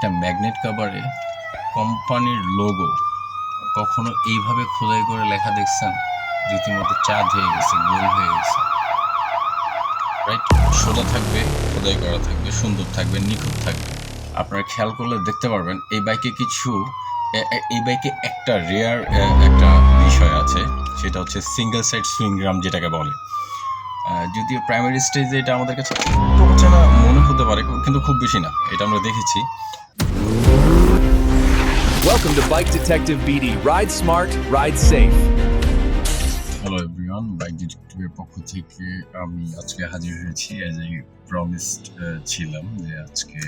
একটা ম্যাগনেট কভারে কোম্পানির লোগো কখনো এইভাবে খোদাই করে লেখা দেখছেন? রীতিমতো চাঁদ হয়ে গেছে, গোল হয়ে গেছে, রাইট? সোজা থাকবে, খোদাই করা থাকবে, সুন্দর থাকবে, নিখুঁত থাকবে। আপনারা খেয়াল করলে দেখতে পারবেন এই বাইকে এই বাইকে একটা রেয়ার একটা বিষয় আছে, সেটা হচ্ছে সিঙ্গেল সাইড সুইং আর্ম, যেটাকে বলে। যদিও প্রাইমারি স্টেজে এটা আমাদের কাছে একটু অচেনা মনে হতে পারে, কিন্তু খুব বেশি না, এটা আমরা দেখেছি। Welcome to Bike Detective BD. Ride smart, ride safe. Hello everyone, bike ডিটেকটিভের পক্ষ থেকে আমি আজকে হাজির হয়েছি। অ্যাজ এ প্রমিসড ছিলাম যে আজকে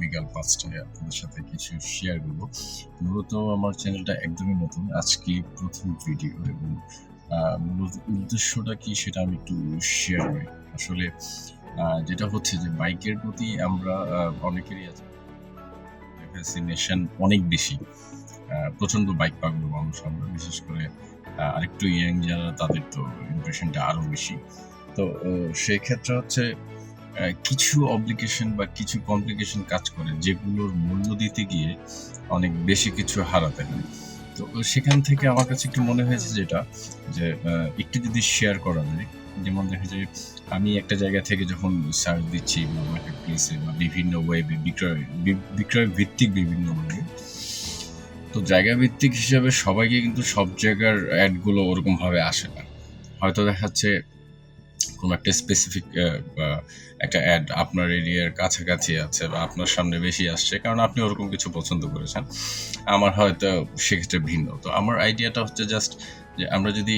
বিকাল 5টায় আপনাদের সাথে কিছু শেয়ার করবো। মূলত আমার চ্যানেলটা একদমই নতুন, আজকে প্রথম ভিডিও, এবং মূলত উদ্দেশ্যটা কি সেটা আমি একটু শেয়ার করি। আসলে যেটা হচ্ছে যে বাইকের প্রতি আমরা অনেকেরই আছে ফ্যাসিনেশন অনেক বেশি, প্রচণ্ড বাইক পাগল মানুষ আমরা, বিশেষ করে আরেকটু ইয়াং যারা, তাদের তো ইমপ্রেশনটা আরও বেশি। তো সেই ক্ষেত্রে হচ্ছে কিছু অব্লিগেশন বা কিছু কমপ্লিকেশন কাজ করে, যেগুলোর মূল্য দিতে গিয়ে অনেক বেশি কিছু হারাতে হয়। তো সেখান থেকে আমার কাছে একটু মনে হয়েছে যেটা যে একটু যদি শেয়ার করা যায়, যেমন দেখা যায় আমি একটা জায়গা থেকে যখন সার্চ দিচ্ছি বা মার্কেট প্লেসে বা বিভিন্ন ওয়েবে বিক্রয় ভিত্তিক বিভিন্ন ওয়েবে, তো জায়গা ভিত্তিক হিসাবে সবাইকে কিন্তু সব জায়গার অ্যাডগুলো ওরকমভাবে আসে না। হয়তো দেখা যাচ্ছে কোনো একটা স্পেসিফিক একটা অ্যাড আপনার এরিয়ার কাছাকাছি আছে বা আপনার সামনে বেশি আসছে, কারণ আপনি ওরকম কিছু পছন্দ করেছেন। আমার হয়তো সেক্ষেত্রে ভিন্ন। তো আমার আইডিয়াটা হচ্ছে জাস্ট যে আমরা যদি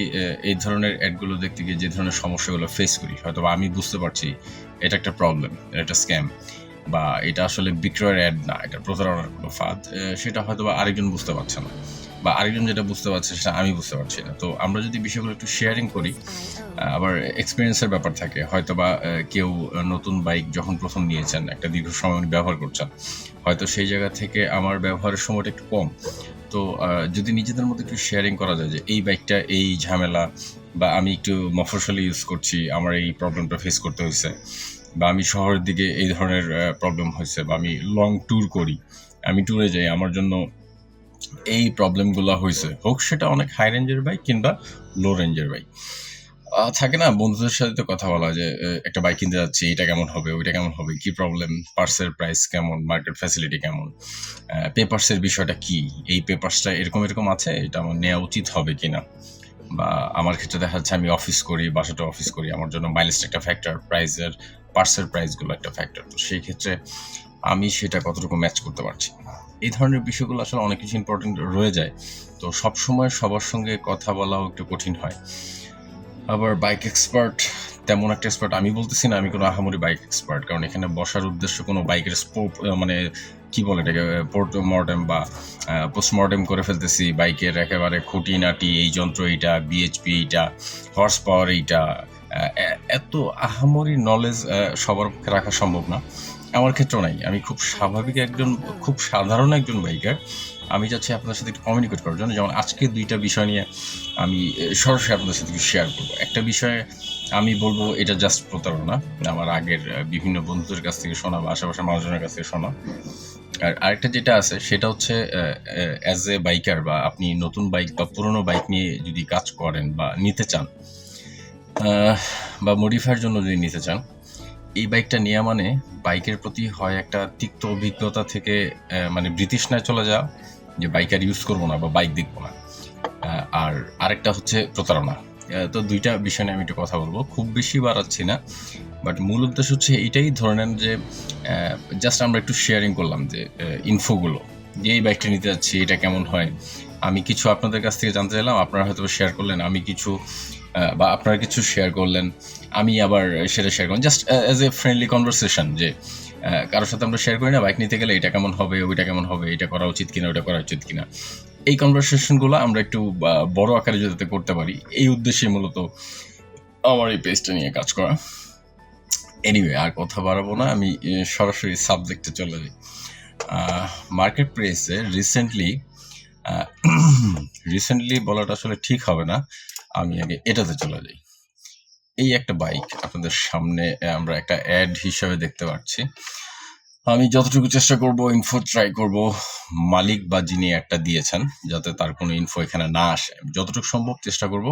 এই ধরনের অ্যাডগুলো দেখতে গিয়ে যে ধরনের সমস্যাগুলো ফেস করি, হয়তো আমি বুঝতে পারছি এটা একটা প্রবলেম, এটা একটা স্ক্যাম, বা এটা আসলে বিক্রয়ের অ্যাড না, এটা প্রতারণার কোনো ফাঁদ, সেটা হয়তো বা আরেকজন বুঝতে পারছে না, বা আরেকজন যেটা বুঝতে পারছে সেটা আমি বুঝতে পারছি না। তো আমরা যদি বিষয়গুলো একটু শেয়ারিং করি, আবার এক্সপিরিয়েন্সের ব্যাপার থাকে, হয়তো বা কেউ নতুন বাইক যখন প্রথম নিয়েছেন, একটা দীর্ঘ সময় উনি ব্যবহার করছেন, হয়তো সেই জায়গা থেকে আমার ব্যবহারের সময়টা একটু কম। তো যদি নিজেদের মধ্যে একটু শেয়ারিং করা যায় যে এই বাইকটা এই ঝামেলা, বা আমি একটু মফস্বলে ইউজ করছি, আমার এই প্রবলেমটা ফেস করতে হয়েছে, বা আমি শহরের দিকে এই ধরনের প্রবলেম হয়েছে, বা আমি লং ট্যুর করি, আমি ট্যুরে যাই, আমার জন্য এই প্রবলেমগুলো হয়েছে, হোক সেটা অনেক হাই রেঞ্জের বাইক কিংবা লো রেঞ্জের বাইক। থাকে না, বন্ধুদের সাথে তো কথা বলা যে একটা বাইক কিনতে যাচ্ছি, এটা কেমন হবে, ওইটা কেমন হবে, কি প্রবলেম, পার্সের প্রাইস কেমন, মার্কেট ফ্যাসিলিটি কেমন, পেপারসের বিষয়টা কি, এই পেপারসটা এরকম এরকম আছে, এটা আমার নেওয়া উচিত হবে কিনা। বা আমার ক্ষেত্রে দেখা যাচ্ছে আমি অফিস করি, বাসাটা অফিস করি, আমার জন্য মাইলেজটা একটা ফ্যাক্টর, পার্সের প্রাইসগুলো একটা ফ্যাক্টর। তো সেই ক্ষেত্রে আমি সেটা কতটুকু ম্যাচ করতে পারছি, এই ধরনের বিষয়গুলো আসলে অনেক কিছু ইম্পর্টেন্ট রয়ে যায়। তো সবসময় সবার সঙ্গে কথা বলাও একটু কঠিন হয়। আবার বাইক এক্সপার্ট, তেমন একটা এক্সপার্ট আমি বলতেছি না, আমি কোনো আহামরি বাইক এক্সপার্ট, কারণ এখানে বসার উদ্দেশ্য কোনো বাইকের মানে কি বলে এটাকে, পোস্টমর্টেম বা পোস্টমর্টেম করে ফেলতেছি বাইকের একেবারে খুঁটিনাটি, এই যন্ত্র এইটা, বিএইচপি এইটা, হর্স পাওয়ার এইটা, এত আহামরি নলেজ সবার পক্ষে রাখা সম্ভব না। আমার ক্ষেত্রেও নাই, আমি খুব স্বাভাবিক একজন, খুব সাধারণ একজন বাইকার। আমি চাচ্ছি আপনাদের সাথে একটু কমিউনিকেট করার জন্য, যেমন আজকে দুইটা বিষয় নিয়ে আমি সরাসরি আপনাদের সাথে কিছু শেয়ার করবো। একটা বিষয়ে আমি বলবো এটা জাস্ট প্রতারণা, আমার আগের বিভিন্ন বন্ধুদের কাছ থেকে শোনা বা আশেপাশের মানুষজনের কাছ থেকে শোনা। আর আরেকটা যেটা আছে সেটা হচ্ছে অ্যাজ এ বাইকার, বা আপনি নতুন বাইক বা পুরোনো বাইক নিয়ে যদি কাজ করেন বা নিতে চান, বা মডিফাইয়ের জন্য যদি নিতে চান, এই বাইকটা নেওয়া মানে বাইকের প্রতি হয় একটা তিক্ত অভিজ্ঞতা থেকে মানে ব্রিটিশনায় চলে যাওয়া, যে বাইক আর ইউজ করবো না বা বাইক দেখবো না। আর আরেকটা হচ্ছে প্রতারণা। তো দুইটা বিষয় নিয়ে আমি একটু কথা বলবো, খুব বেশি বাড়াচ্ছি না, বাট মূল উদ্দেশ্য হচ্ছে এইটাই, ধরে নেন যে জাস্ট আমরা একটু শেয়ারিং করলাম যে ইনফোগুলো, যে এই বাইকটা নিতে যাচ্ছি, এটা কেমন হয়, আমি কিছু আপনাদের কাছ থেকে জানতে চাইলাম, আপনারা হয়তো শেয়ার করলেন, আমি কিছু বা আপনারা কিছু শেয়ার করলেন, আমি আবার সেটা শেয়ার করলাম, just as a friendly conversation, যে কারোর সাথে আমরা শেয়ার করি না বাইক নিতে গেলে এটা কেমন হবে, ওইটা কেমন হবে, এটা করা উচিত কিনা, ওইটা করা উচিত কিনা, এই কনভারসেশনগুলো আমরা একটু বড় আকারে যাতে করতে পারি, এই উদ্দেশ্যে মূলত আমার এই পেজটা নিয়ে কাজ করা। এনিওয়ে, আর কথা বাড়াবো না, আমি সরাসরি সাবজেক্টে চলে যাই। মার্কেট প্লেসে রিসেন্টলি বলাটা আসলে ঠিক হবে না, আমি আগে এটাতে চলে যাই। এই একটা বাইক আপনাদের সামনে আমরা একটা অ্যাড হিসাবে দেখতে পাচ্ছি, আমি যতটুকু চেষ্টা করব ইনফো ট্রাই করব মালিক বা যিনি একটা দিয়েছেন যাতে তার কোনো ইনফো এখানে না আসে। যতটুকু সম্ভব চেষ্টা করব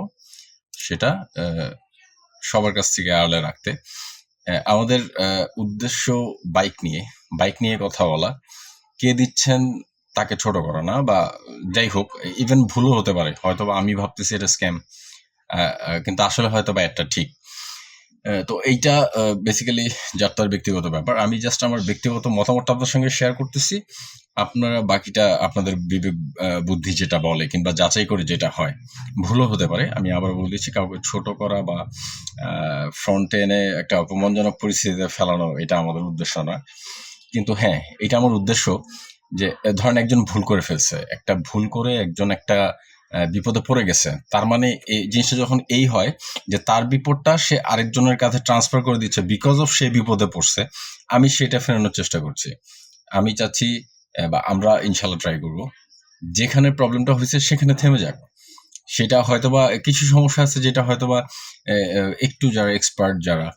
সেটা সবার কাছ থেকে আড়ালে রাখতে। আমাদের উদ্দেশ্য বাইক নিয়ে কথা বলা। কে দিচ্ছেন তাকে ছোট করা না, বা যাই হোক, ইভেন ভুলও হতে পারে, হয়তো আমি ভাবতেছি এটা স্ক্যাম, কিন্তু আসলে হয়তো বা একটা ঠিক। তো এইটা বেসিক্যালি যার তার ব্যক্তিগত ব্যাপার। আমি জাস্ট আমার ব্যক্তিগত মতামতটা আপনার সঙ্গে শেয়ার করতেছি। আপনারা বাকিটা আপনাদের বিবেক বুদ্ধি যেটা বলে কিংবা যাচাই করে যেটা হয়, ভুলও হতে পারে। আমি আবার বলে দিচ্ছি, কাউকে ছোট করা বা ফ্রন্টে এনে একটা অপমানজনক পরিস্থিতিতে ফেলানো এটা আমাদের উদ্দেশ্য না। কিন্তু হ্যাঁ, এটা আমার উদ্দেশ্য যে ধরেন একজন ভুল করে ফেলছে, একটা ভুল করে একজন একটা বিপদে পড়ে গেছে, তার মানে এই জিনিসটা যখন এই হয় যে তার বিপদটা সে আরেকজনের কাছে ট্রান্সফার করে দিচ্ছে বিকজ অফ সে বিপদে পড়ছে, আমি সেটা ফেরানোর চেষ্টা করছি। আমি চাচ্ছি বা আমরা ইনশাল্লাহ ট্রাই করব যেখানে প্রবলেমটা হয়েছে সেখানে থেমে যাক। সেটা হয়তোবা কিছু সমস্যা আছে যেটা হয়তোবা একটু যারা এক্সপার্ট যারা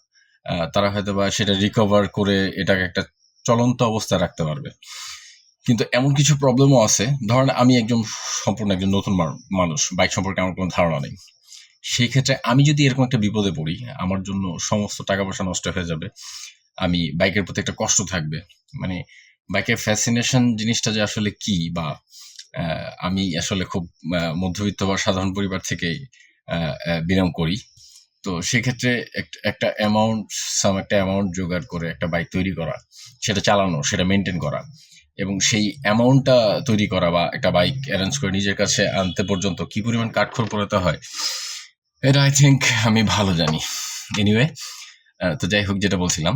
তারা হয়তোবা সেটা রিকভার করে এটাকে একটা চলন্ত অবস্থায় রাখতে পারবে। কিন্তু এমন কিছু প্রবলেমও আছে, ধরেন আমি সম্পূর্ণ একজন নতুন মানুষ, বাইক সম্পর্কে আমার কোনো ধারণা নেই। সেই ক্ষেত্রে আমি যদি এরকম একটা বিপদে পড়ি, আমার জন্য সমস্ত টাকা পয়সা নষ্ট হয়ে যাবে, আমি বাইকের প্রতি একটা কষ্ট থাকবে, মানে বাইকের ফ্যাসিনেশন জিনিসটা যে আসলে কি, বা আমি আসলে খুব মধ্যবিত্ত বা সাধারণ পরিবার থেকেই বিলং করি। তো সেক্ষেত্রে একটা অ্যামাউন্ট জোগাড় করে একটা বাইক তৈরি করা, সেটা চালানো, সেটা মেনটেন করা, এবং সেই অ্যামাউন্টটা তৈরি করা বা একটা বাইক অ্যারেঞ্জ করে নিজের কাছে আনতে পর্যন্ত কি পরিমাণ কাঠখড় পোড়াতে হয়, এটা আই থিঙ্ক আমি ভালো জানি। এনিওয়ে, তো যাই হোক, যেটা বলছিলাম,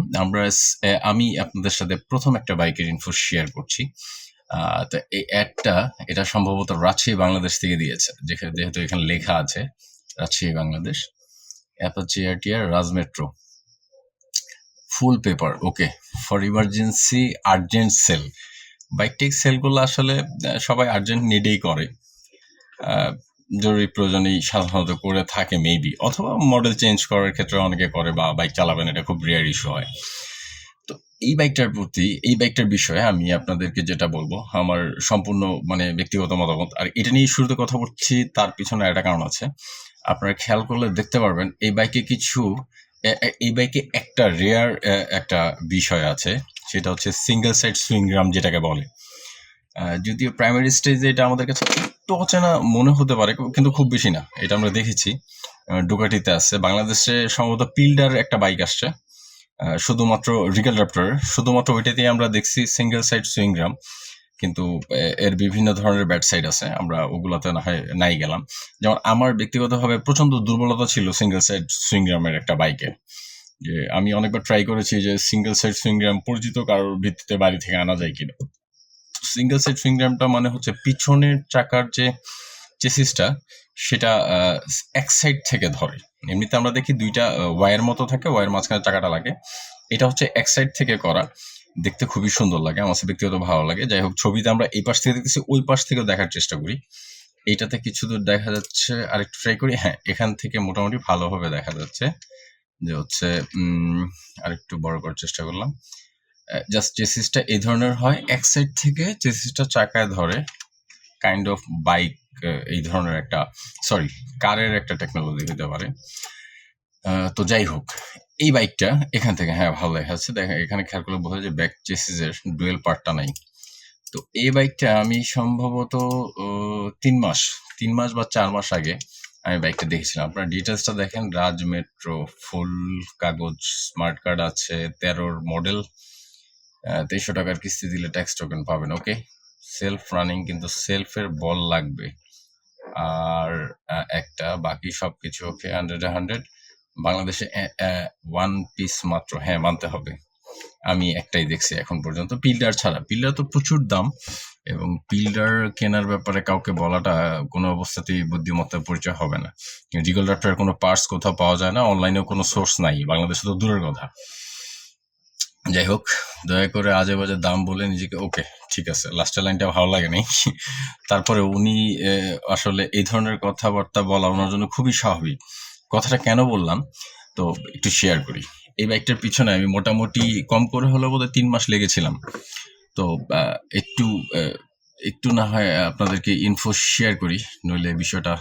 আমি আপনাদের সাথে প্রথম একটা বাইকের ইনফো শেয়ার করছি। তো এই অ্যাডটা এটা সম্ভবত রাজশাহী বাংলাদেশ থেকে দিয়েছে, যেহেতু এখানে লেখা আছে Rajshahi Bangladesh. Apache RTR Raj metro, full paper, okay, for emergency urgent sell. বাইকটেক সেলগুলো আসলে সবাই আর্জেন্ট নিডেই করে, জরুরি প্রয়োজনেই সাধারণত করে থাকে মেবি, অথবা মডেল চেঞ্জ করার ক্ষেত্রে অনেকে করে, বা বাইক চালাবেন, এটা খুব রেয়ার ইস্যু হয়। তো এই বাইকটার বিষয়ে আমি আপনাদেরকে যেটা বলবো আমার সম্পূর্ণ ব্যক্তিগত মতামত, আর এটা নিয়ে শুরুতে কথা বলছি, তার পিছনে একটা কারণ আছে। আপনারা খেয়াল করলে দেখতে পারবেন এই বাইকে একটা রেয়ার একটা বিষয় আছে, সেটা হচ্ছে সিঙ্গেল সাইড সুইং গ্রাম যেটাকে বলে। যদিও প্রাইমারি স্টেজে এটা আমাদের কাছে একটু অচেনা মনে হতে পারে, কিন্তু খুব বেশি না। এটা আমরা দেখেছি ডুকাটিতে আছে, বাংলাদেশে সম্ভবত পিল্ডার একটা বাইক আসছে, শুধুমাত্র রিগেল র্যাপ্টর, শুধুমাত্র ওইটাতেই আমরা দেখছি সিঙ্গেল সাইড সুইং গ্রাম। কিন্তু এর বিভিন্ন ধরনের ব্যাড সাইড আছে, আমরা ওগুলাতে না হয় নাই গেলাম। যেমন আমার ব্যক্তিগতভাবে প্রচন্ড দুর্বলতা ছিল সিঙ্গেল সাইড সুইং গ্রামের একটা বাইকে, যে আমি অনেকবার ট্রাই করেছি যে সিঙ্গেল সাইড সুইং গ্রাম পরিচিত কারোর ভিত্তিতে বাড়ি থেকে আনা যায় কিনা। সিঙ্গেল সাইড সুইং গ্রামটা মানে হচ্ছে পিছনের চাকার যে চেসিসটা সেটা এক সাইড থেকে ধরে। এমনিতে আমরা দেখি দুইটা ওয়ার মতো থাকে, ওয়ার মাঝখানে চাকাটা লাগে, এটা হচ্ছে এক সাইড থেকে করা, দেখতে খুবই সুন্দর লাগে, আমার ব্যক্তিগত ভালো লাগে। যাই হোক, ছবিতে আমরা এই পাশ থেকে দেখতেছি, ওই পাশ থেকেও দেখার চেষ্টা করি। এইটাতে কিছু দূর দেখা যাচ্ছে, আরেকটু ট্রাই করি, হ্যাঁ এখান থেকে মোটামুটি ভালোভাবে দেখা যাচ্ছে যে হচ্ছে আরেকটু বড় করার চেষ্টা করলাম। জাস্ট চেসিসটা এই ধরনের হয়, এক সাইড থেকে চেসিসটা চাকায় ধরে, কাইন্ড অফ বাইক এই ধরনের একটা কারের একটা টেকনোলজি হতে পারে। তো যাই হোক, এই বাইকটা এখান থেকে হ্যাঁ ভালো দেখা যাচ্ছে, এখানে খেয়াল করলে বোঝা যায় ব্যাক চেসিসের ডুয়েল পার্টটা নাই। তো এই বাইকটা আমি সম্ভবত 3 মাস বা 4 মাস আগে আমি বাইকটা দেখেছিলাম। আপনারা ডিটেলসটা দেখেন, রাজ মেট্রো, ফুল কাগজ, স্মার্ট কার্ড আছে, 13 মডেল, 2300 টাকার কিস্তি দিলে ট্যাক্স টোকেন পাবেন। ওকে, সেলফ রানিং, কিন্তু সেলফের বল লাগবে, আর একটা, বাকি সবকিছু ওকে, 100 বাংলাদেশে 1 পিস মাত্র, হ্যাঁ মানতে হবে, আমি একটাই দেখছি এখন পর্যন্ত, পিল্ডার ছাড়া। পিল্ডার তো প্রচুর দাম, এবং পিল্ডার কেনার ব্যাপারে কাউকে বলাটা কোনো অবস্থাতেই বুদ্ধিমত্তার পরিচয় হবে না। রিগল র্যাপ্টরের কোনো পার্টস কোথাও পাওয়া যায় না, অনলাইনেও কোনো সোর্স নাই, বাংলাদেশে তো দূরের কথা। যাই হোক, দয়া করে আজে বাজে দাম বলে নিজেকে, ওকে ঠিক আছে, লাস্টের লাইনটা ভালো লাগে নাই, তারপরে উনি আসলে এই ধরনের কথাবার্তা বলা ওনার জন্য খুবই স্বাভাবিক। কথাটা কেন বললাম তো একটু শেয়ার করি। এই বাইকটার পিছনে আমি মোটামুটি কম করে হলেও বোধহয় 3 মাস লেগেছিলাম। তো একটু একটু না হয় আপনাদেরকে ইনফো শেয়ার করি, নইলে বিষয়টা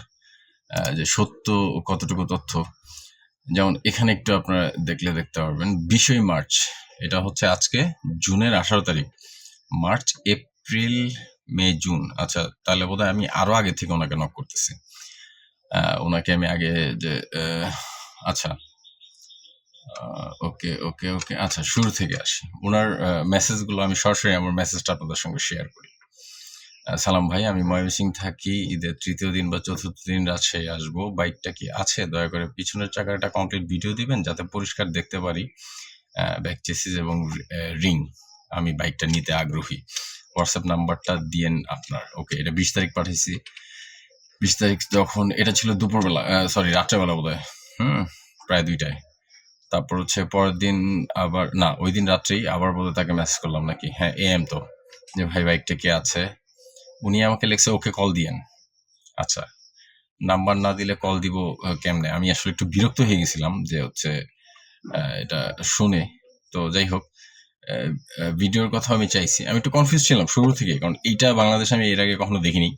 যে সত্য কতটুকু তথ্য। যেমন এখানে একটু আপনারা দেখতে পারবেন 20 মার্চ, এটা হচ্ছে আজকে জুনের 18 তারিখ। মার্চ, এপ্রিল, মে, জুন। আচ্ছা, তাহলে বোধহয় আমি আরো আগে থেকে ওনাকে নক করতেছি। ওনাকে আমি আগে যে আচ্ছা ওকে ওকে ওকে আচ্ছা, শুরু থেকে আসি। ওনার মেসেজগুলো আমি সরাসরি আমার মেসেজটা আপনাদের সঙ্গে শেয়ার করি। সালাম ভাই, আমি ময়মনসিংহ থাকি। ঈদের 3য় দিন বা 4র্থ দিন রাজশাহী আসবো। বাইকটা কি আছে? দয়া করে পিছনের চাকার একটা কমপ্লিট ভিডিও দিবেন যাতে পরিষ্কার দেখতে পারি ব্যাক চেসিস এবং রিং। আমি বাইকটা নিতে আগ্রহী। হোয়াটসঅ্যাপ নাম্বারটা দিয়েন আপনার। ওকে, এটা 20 তারিখ পাঠিয়েছি। 20 তারিখ যখন এটা ছিল দুপুরবেলা, সরি রাত্রেবেলা বোধহয়, প্রায় 2টায়। তারপর হচ্ছে পরের দিন আবার না, ওই দিন রাত্রেই আবার বোধহয় তাকে মেসেজ করলাম নাকি, হ্যাঁ এএম তো, যে ভাই বাইকটা কে আছে। উনি আমাকে লিখছে ওকে কল দিয়েন। আচ্ছা, নাম্বার না দিলে কল দিব কেমনে? আমি আসলে একটু বিরক্ত হয়ে গেছিলাম যে হচ্ছে এটা শুনে। তো যাই হোক, ভিডিওর কথা আমি চাইছি। আমি একটু কনফিউজ ছিলাম শুরু থেকে, কারণ এইটা বাংলাদেশে আমি এর আগে কখনো দেখিনি।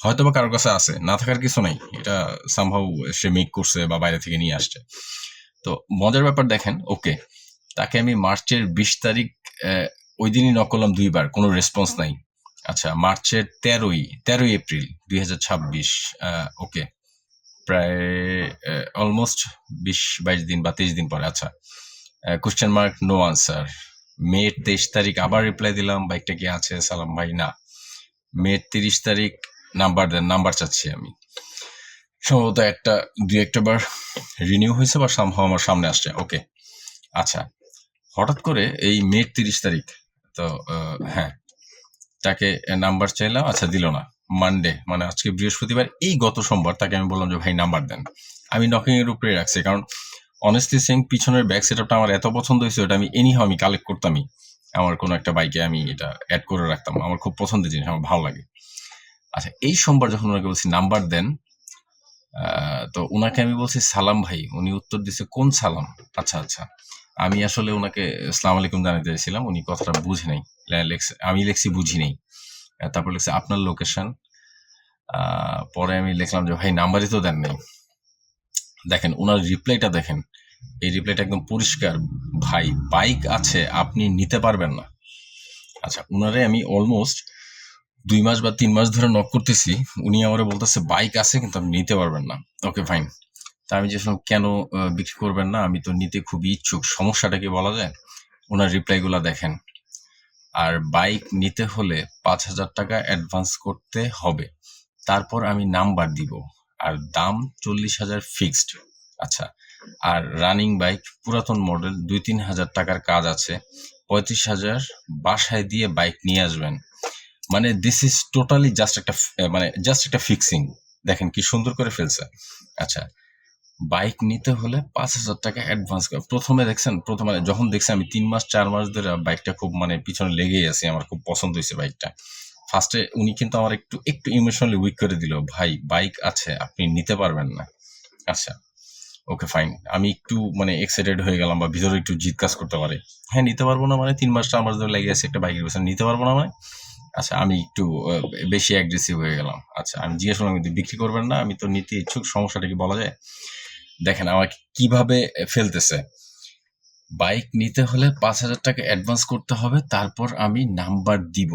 হয়তো বা কারোর কাছে আছে, না থাকার কিছু নাই। এটা সামহাউ সে মেক করছে বা বাইরে থেকে নিয়ে আসছে। তো মজার ব্যাপার দেখেন, ওকে, তাকে আমি মার্চের 20 তারিখ ওই দিনই নক করলাম 2বার, কোনো রেসপন্স নাই। আচ্ছা, মার্চের 13ই এপ্রিল 2026, ওকে, প্রায় অলমোস্ট 20-22 দিন বা 23 দিন পরে। আচ্ছা, কোশ্চেন মার্ক, নো আনসার। মে 23 তারিখ আবার রিপ্লাই দিলাম, বাইকটা কি আছে? সালাম ভাই, না। মে 30 তারিখ, নাম্বার দেন, নাম্বার চাচ্ছি আমি। সম্ভবত একটা বার রিনিউ হয়েছে বা সামহাও আমার সামনে আসছে। ওকে, আচ্ছা, হঠাৎ করে এই মে 30 তারিখ, তো হ্যাঁ, তাকে নাম্বার চাইলাম, আচ্ছা দিল না। মানডে, মানে আজকে বৃহস্পতিবার, এই গত সোমবার তাকে আমি বললাম যে ভাই নাম্বার দেন। আমি নকিং এর উপরে রাখছি, কারণ অনেস্টলি সিং পিছনের ব্যাক সেটআপটা আমার এত পছন্দ হয়েছে, ওটা আমি এনিহাও আমি কালেক্ট করতামই। আমার কোনো একটা বাইকে আমি এটা অ্যাড করে রাখতাম, আমার খুব পছন্দের জিনিস, আমার ভালো লাগে। আচ্ছা, এই সোমবার যখন ওনাকে বলছি নাম্বার দেন, তো ওনাকে আমি বলছি সালাম ভাই, উনি উত্তর দিছে কোন সালাম? আচ্ছা আচ্ছা, আমি আসলে ওনাকে আসসালামু আলাইকুম জানাতে চাইছিলাম, উনি কথাটা বুঝে নাই। আমি লিখছি বুঝি নেই। তারপর লিখছে আপনার লোকেশন। পরে আমি লিখলাম যে ভাই নাম্বারই তো দেন নাই। দেখেন ওনার রিপ্লাইটা দেখেন, এই রিপ্লাইটা একদম পরিষ্কার, ভাই বাইক আছে আপনি নিতে পারবেন না। আচ্ছা, উনারে আমি অলমোস্ট 2 মাস বা 3 মাস ধরে নক করতেছি, উনি আমারে বলতেছে বাইক আছে কিন্তু আপনি নিতে পারবেন না। Okay fine. তা আমি যে কেন বিক্রি করবেন না, আমি তো নিতে খুবই ইচ্ছুক, সমস্যাটা কি বলা যায়? ওনার রিপ্লাইগুলো দেখেন। আর বাইক নিতে হলে 5,000 টাকা অ্যাডভান্স করতে হবে, তারপর আমি নাম্বার দিব, আর দাম 40,000 ফিক্সড। আচ্ছা, আর রানিং বাইক, পুরাতন মডেল, 2-3 হাজার টাকার কাজ আছে, 35,000 বাসায় দিয়ে বাইক নিয়ে আসবেন। মানে দিস ইজ টোটালি জাস্ট একটা ফিক্সিং। দেখেন কি সুন্দর করে ফেলছে। আচ্ছা, বাইক নিতে হলে 5,000 টাকা অ্যাডভান্স করে। প্রথমে যখন দেখছি আমি 3 মাস 4 মাস ধরে বাইকটা খুব পিছনে লেগেই আছি, আমার খুব পছন্দ হয়েছে বাইকটা। ফার্স্টে উনি কিন্তু আমার একটু ইমোশনালি উইক করে দিল, ভাই বাইক আছে আপনি নিতে পারবেন না। আচ্ছা, ওকে ফাইন। আমি একটু এক্সাইটেড হয়ে গেলাম, বা ভিতরে একটু জিদ কাজ করতে পারে। হ্যাঁ, নিতে পারবো না 3 মাস 4 মাস ধরে লেগে আছে একটা বাইকের পেছনে, নিতে পারবো না আচ্ছা, আমি একটু বেশি অ্যাগ্রেসিভ হয়ে গেলাম। আচ্ছা, আমি জিজ্ঞেস করলাম কিন্তু বিক্রি করবেন না? আমি তো নিতে ইচ্ছুক, সমস্যাটা কি বলা যায়? দেখেন আমাকে কিভাবে ফেলতেছে। বাইক নিতে হলে 5,000 টাকা অ্যাডভান্স করতে হবে, তারপর আমি নাম্বার দিব,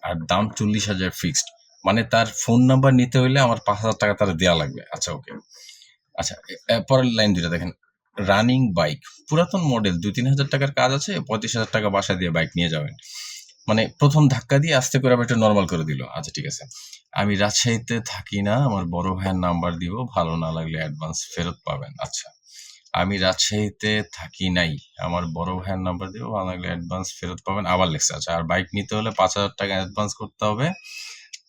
আর দাম 40,000 ফিক্সড। মানে তার ফোন নাম্বার নিতে হইলে আমার 5,000 টাকা তার দেওয়া লাগবে। আচ্ছা ওকে। আচ্ছা, পরের লাইন দুটা দেখেন, রানিং বাইক, পুরাতন মডেল, 2-3 হাজার টাকার কাজ আছে, 35,000 টাকা বাসায় দিয়ে বাইক নিয়ে যাবেন। প্রথম ধাক্কা দিয়ে আস্তে করে আবার একটা নর্মাল করে দিল। আচ্ছা ঠিক আছে, আমি রাজশাহীতে থাকি না, আমার বড় ভাইয়ের নাম্বার দিব, ভালো না লাগলে অ্যাডভান্স ফেরত পাবেন। আচ্ছা, আমি রাজশাহীতে থাকি নাই, আমার বড় ভাইয়ের নাম্বার দিব, ভালো লাগলে অ্যাডভান্স ফেরত পাবেন। আবার লেখছে। আচ্ছা, আর বাইক নিতে হলে 5,000 টাকা অ্যাডভান্স করতে হবে,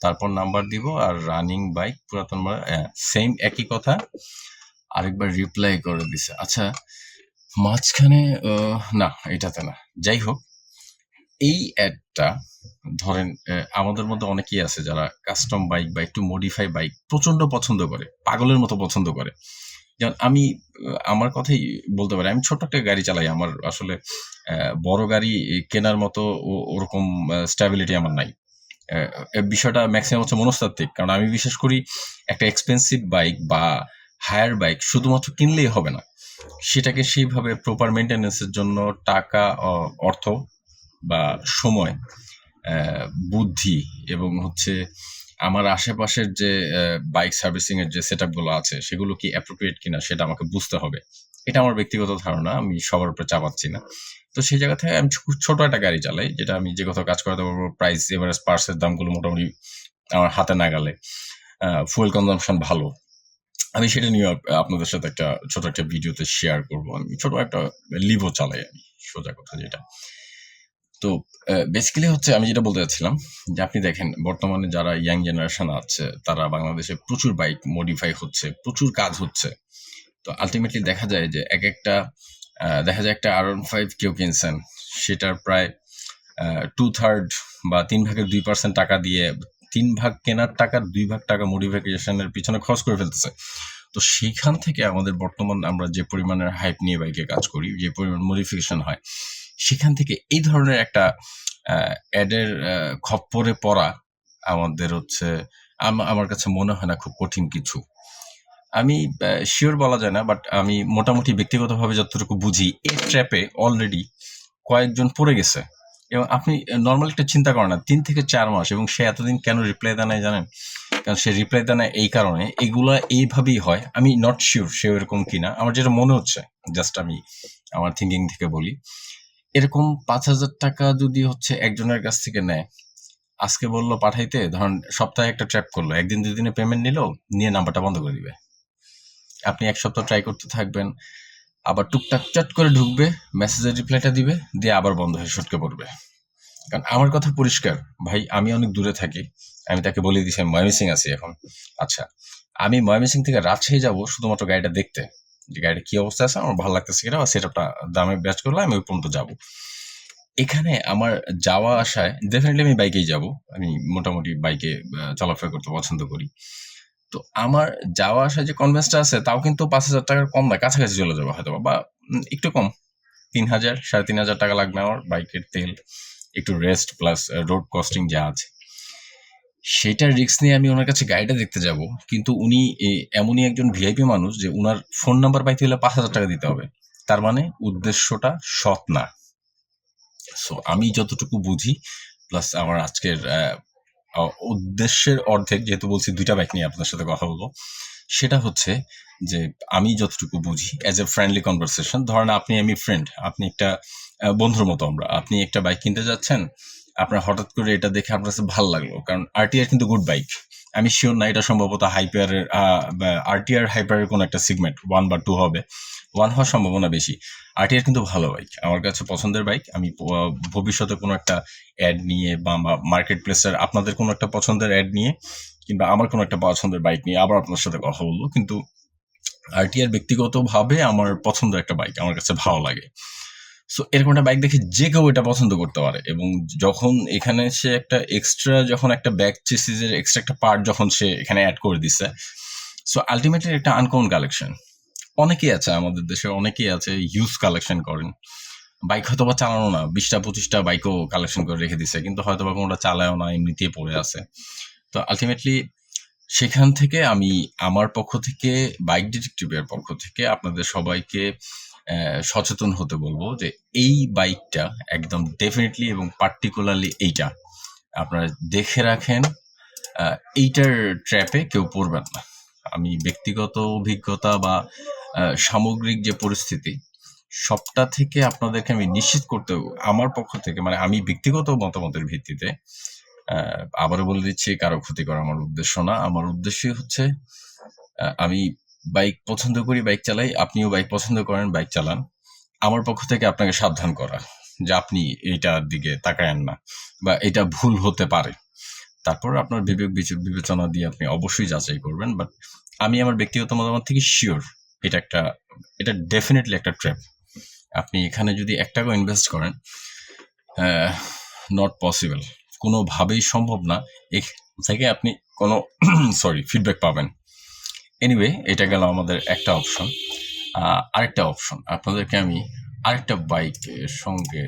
তারপর নাম্বার দিব, আর রানিং বাইক, পুরাতন সেম একই কথা, আরেকবার রিপ্লাই করে দিছে। আচ্ছা, মাঝখানে না, এটাতে না, যাই হোক, এই অ্যাডটা ধরেন আমাদের মধ্যে অনেকেই আছে যারা কাস্টম বাইক বা একটু মডিফাই বাইক প্রচন্ড পছন্দ করে, পাগলের মতো পছন্দ করে। যেমন আমি আমার কথাই বলতে পারি, আমি ছোট্ট একটা গাড়ি চালাই। আমার আসলে বড় গাড়ি কেনার মতো ওরকম স্ট্যাবিলিটি আমার নাই। বিষয়টা ম্যাক্সিমাম হচ্ছে মনস্তাত্ত্বিক। কারণ আমি বিশ্বাস করি একটা এক্সপেন্সিভ বাইক বা হায়ার বাইক শুধুমাত্র কিনলেই হবে না। সেটাকে সেইভাবে প্রপার মেইনটেন্যান্সের জন্য টাকা, অর্থ বা সময়, বুদ্ধি এবং হচ্ছে আমার আশেপাশের যে বাইক সার্ভিসিং এর যে সেটআপগুলো আছে সেগুলো কি অ্যাপ্রোপ্রিয়েট কিনা সেটা আমাকে বুঝতে হবে। এটা আমার ব্যক্তিগত ধারণা, আমি সবার উপরে চাপাচ্ছি না। তো সেই জায়গা থেকে আমি ছোট একটা গাড়ি চালাই, যেটা আমি যে কোথাও কাজ করাতে পারবো। প্রাইস এভারেজ পার্টসের দামগুলো মোটামুটি আমার হাতে নাগালে, ফুয়েল কনজাম্পশন ভালো। আমি সেটা নিয়ে আপনাদের সাথে ছোট একটা ভিডিওতে শেয়ার করবো। আমি ছোট একটা লিভো চালাই, আমি সোজা কথা যেটা। তো বেসিক্যালি হচ্ছে আমি যেটা বলতে চাচ্ছিলাম যে আপনি দেখেন বর্তমানে যারা ইয়াং জেনারেশন আছে তারা বাংলাদেশে প্রচুর বাইক মডিফাই হচ্ছে, প্রচুর কাজ হচ্ছে। তো আলটিমেটলি দেখা যায় যে দেখা যায় একটা R15 কেউ কিনছেন, সেটার প্রায় 2/3 বা 3/2% টাকা দিয়ে 3 ভাগ কেনার টাকার 2 ভাগ টাকা মডিফিকেশনের পিছনে খরচ করে ফেলতেছে। তো সেইখান থেকে আমাদের বর্তমান আমরা যে পরিমাণের হাইপ নিয়ে বাইকে কাজ করি, যে পরিমাণ মডিফিকেশন হয়, সেখান থেকে এই ধরনের একটা অ্যাডের খপ্পরে পড়া আমাদের হচ্ছে আমার কাছে মনে হয় না খুব কঠিন কিছু। আমি শিওর বলা যায় না, বাট আমি মোটামুটি ব্যক্তিগতভাবে যতটুকু বুঝি এই ট্র্যাপে অলরেডি কয়েকজন পড়ে গেছে। এবং আপনি নর্মালি একটা চিন্তা করেন না 3 থেকে 4 মাস, এবং সে এতদিন কেন রিপ্লাই দেয় নাই জানেন? কারণ সে রিপ্লাই দেয় না এই কারণে, এগুলা এইভাবেই হয়। আমি নট শিওর সে এরকম কিনা, আমার যেটা মনে হচ্ছে, জাস্ট আমি আমার থিঙ্কিং থেকে বলি, এরকম 5,000 টাকা যদি হচ্ছে একজনের কাছ থেকে নেয়, আজকে বললো পাঠাইতে, ধরেন সপ্তাহে একটা ট্র্যাপ করলো, একদিন 2 দিনে পেমেন্ট নিল, নিয়ে নাম্বারটা বন্ধ করে দিবে। আপনি 1 সপ্তাহ ট্রাই করতে থাকবেন, আবার টুকটাক চট করে ঢুকবে, মেসেজের রিপ্লাইটা দিবে, দিয়ে আবার বন্ধ হয়ে সটকে পড়বে। কারণ আমার কথা পরিষ্কার ভাই, আমি অনেক দূরে থাকি। আমি তাকে বলে দিয়েছি আমি ময়মনসিং আছি এখন। আচ্ছা, আমি ময়মনসিং থেকে রাজশাহী যাব শুধুমাত্র গাড়িটা দেখতে, যে গাড়িটা কি অবস্থা আছে, আমার ভালো লাগতেছে কিনা, বা সেটআপটা দামে ব্যাচ করলে আমি ওই পর্যন্ত যাবো। এখানে আমার যাওয়া আসায় ডেফিনেটলি আমি বাইকেই যাব। আমি মোটামুটি বাইকে চলাফেরা করতে পছন্দ করি। তো আমার যাওয়া আসায় যে কনভেন্সটা আছে তাও কিন্তু 5,000 টাকার কম না, কাছাকাছি চলে যাবো হয়তো, বা একটু কম, 3,000 3,500 টাকা লাগবে আমার বাইকের তেল, একটু রেস্ট প্লাস রোড কস্টিং যা আছে সেটার রিস্ক নিয়ে আমি ওনার কাছে গাড়িটা দেখতে যাব। কিন্তু উনি এমনই একজন ভিআইপি মানুষ যে উনার ফোন নাম্বার পাইতে হলে 5,000 টাকা দিতে হবে। তার মানে উদ্দেশ্যটা সৎ না। সো আমি যতটুকু বুঝি, প্লাস আমার আজকের উদ্দেশ্যের অর্ধেক, যেহেতু বলছি 2টা বাইক নিয়ে আপনার সাথে কথা বলবো, সেটা হচ্ছে যে আমি যতটুকু বুঝি অ্যাজ এ ফ্রেন্ডলি কনভারসেশন, ধরেন আপনি আমি ফ্রেন্ড, আপনি একটা বন্ধুর মতো, আপনি একটা বাইক কিনতে যাচ্ছেন, আপনার হঠাৎ করে এটা দেখে আপনার কাছে ভালো লাগলো, কারণ আরটিআর কিন্তু গুড বাইক। আমি শিওর না এটা সম্ভবত হাইপারের আরটিআর হাইপারের কোনো একটা সিগমেন্ট 1 বা 2 হবে, 1 হওয়ার সম্ভাবনা বেশি। আরটিআর কিন্তু ভালো বাইক, আমার কাছে পছন্দের বাইক। আমি ভবিষ্যতে কোনো একটা অ্যাড নিয়ে বা মার্কেট প্লেসের আপনাদের কোনো একটা পছন্দের অ্যাড নিয়ে কিংবা আমার কোনো একটা পছন্দের বাইক নিয়ে আবার আপনার সাথে কথা বলবো। কিন্তু আরটিআর ব্যক্তিগতভাবে আমার পছন্দের একটা বাইক, আমার কাছে ভালো লাগে। সো এরকম একটা বাইক দেখে যে কেউ এটা পছন্দ করতে পারে। এবং যখন এখানে সে একটা এক্সট্রা, যখন একটা ব্যাক চেসিসের এক্সট্রা একটা পার্ট যখন সে এখানে অ্যাড করে দিছে, সো আলটিমেটলি একটা আনকমন কালেকশন। অনেকেই আছে আমাদের দেশে, অনেকেই আছে হিউজ কালেকশন করেন বাইক, হয়তো বা চালানো না, 20টা 25টা বাইকও কালেকশন করে রেখে দিছে, কিন্তু হয়তো বা কোনোটা চালায়ও না, এমনিতেই পড়ে আছে। তো আলটিমেটলি সেখান থেকে আমি আমার পক্ষ থেকে, বাইক ডিটেকটিভের পক্ষ থেকে আপনাদের সবাইকে সচেতন হতে বলবো যে এই বাইকটা একদম ডেফিনেটলি এবং পার্টিকুলারলি এইটা আপনারা দেখে রাখেন, এইটার ট্র্যাপে কেউ পড়বেন না। আমি ব্যক্তিগত অভিজ্ঞতা বা সামগ্রিক যে পরিস্থিতি সবটা থেকে আপনাদেরকে আমি নিশ্চিত করতে, আমার পক্ষ থেকে, মানে আমি ব্যক্তিগত মতামতের ভিত্তিতে আবারও বলে দিচ্ছি, কারো ক্ষতি করা আমার উদ্দেশ্য না। আমার উদ্দেশ্যই হচ্ছে আমি বাইক পছন্দ করি, বাইক চালাই, আপনিও বাইক পছন্দ করেন, বাইক চালান। আমার পক্ষ থেকে আপনাকে সাবধান করা যে আপনি এইটার দিকে তাকায়েন না, বা এটা ভুল হতে পারে। তারপর আপনার বিবেক বিবেচনা দিয়ে আপনি অবশ্যই যাচাই করবেন। বাট আমি আমার ব্যক্তিগত মতামত থেকে শিওর এটা ডেফিনেটলি একটা ট্র্যাপ। আপনি এখানে যদি 1 টাকাও ইনভেস্ট করেন, নট পসিবল, কোনোভাবেই সম্ভব না থেকে আপনি কোনো ফিডব্যাক পাবেন। এনিওয়ে, এটা গেল আমাদের একটা অপশন। আরেকটা অপশন আপনাদেরকে আমি আরেকটা বাইকের সঙ্গে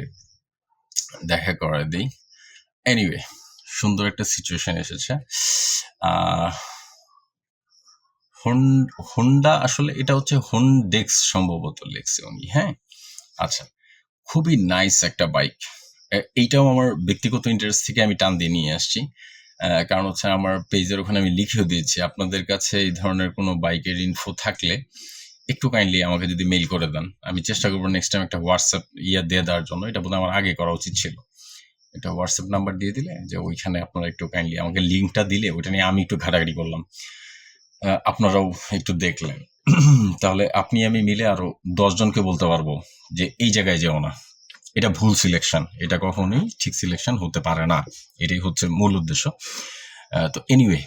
দেখা করে দিই। এনিওয়ে, সুন্দর একটা সিচুয়েশন এসেছে। হোন্ডা, আসলে এটা হচ্ছে হোন্ডেক্স সম্ভবত লেখছে উনি। হ্যাঁ, আচ্ছা, খুবই নাইস একটা বাইক। এইটাও আমার ব্যক্তিগত ইন্টারেস্ট থেকে আমি টান দিয়ে নিয়ে আসছি। কারণ হচ্ছে আমার পেজের ওখানে আমি লিখেও দিয়েছি, আপনাদের কাছে এই ধরনের কোনো বাইকের ইনফো থাকলে একটু কাইন্ডলি আমাকে যদি মেইল করে দেন, আমি চেষ্টা করবো নেক্সট টাইম একটা হোয়াটসঅ্যাপ দিয়ে দেওয়ার জন্য। এটা বোধহয় আমার আগে করা উচিত ছিল। এটা হোয়াটসঅ্যাপ নাম্বার দিয়ে দিলে যে ওইখানে আপনারা একটু কাইন্ডলি আমাকে লিঙ্কটা দিলে ওইটা নিয়ে আমি একটু ঘাটাঘাটি করলাম, আপনারাও একটু দেখলেন। তাহলে আপনি আমি মিলে আরো 10 জনকে বলতে পারবো যে এই জায়গায় যেও না, এটা ভুল সিলেকশন, এটা কখনোই ঠিক সিলেকশন হতে পারে না। এটাই হচ্ছে মূল উদ্দেশ্য। তো এনিওয়ে,